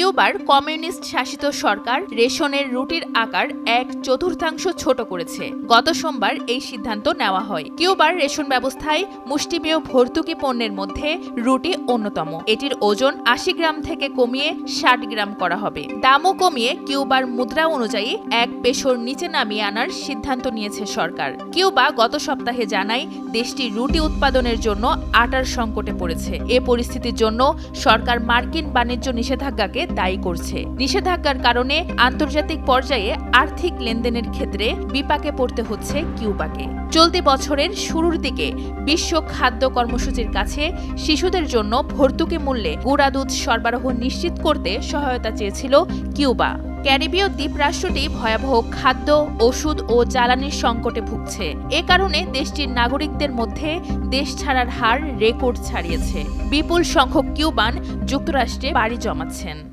কিউবার communist শাসিত সরকার রেশনের রুটির আকার 1/4 ছোট করেছে। গত সোমবার এই সিদ্ধান্ত নেওয়া হয়। কিউবার রেশন ব্যবস্থায় মুষ্টিমেয় ভর্তুকি পণ্যের মধ্যে রুটি অন্যতম। এটির ওজন 80 গ্রাম থেকে কমিয়ে 60 গ্রাম করা হবে। দামও কমিয়ে কিউবার মুদ্রা অনুযায়ী 1 পেসোর নিচে নামিয়ে আনার সিদ্ধান্ত নিয়েছে সরকার। কিউবা গত সপ্তাহে জানায় দেশটি রুটি উৎপাদনের জন্য আটার সংকটে পড়েছে। এ পরিস্থিতির জন্য সরকার মার্কিন বাণিজ্য নিষেধাজ্ঞাকে দায়ী করছে। নিষেধাজ্ঞার কারণে আন্তর্জাতিক পর্যায়ে আর্থিক লেনদেনের ক্ষেত্রে বিপাকে পড়তে হচ্ছে কিউবাকে। চলতি বছরের শুরুর দিকে বিশ্ব খাদ্য কর্মসূচির কাছে শিশুদের জন্য ভর্তুকি মূল্যে গুঁড়া দুধ সরবরাহ নিশ্চিত করতে সহায়তা চেয়েছিল কিউবা। ক্যারিবীয় দ্বীপরাষ্ট্রটি ভয়াবহ খাদ্য, ওষুধ ও জ্বালানির সংকটে ভুগছে। এ কারণে দেশটির নাগরিকদের মধ্যে দেশ ছাড়ার হার রেকর্ড ছাড়িয়েছে। বিপুল সংখ্যক কিউবান যুক্তরাষ্ট্রে পাড়ি জমাচ্ছেন।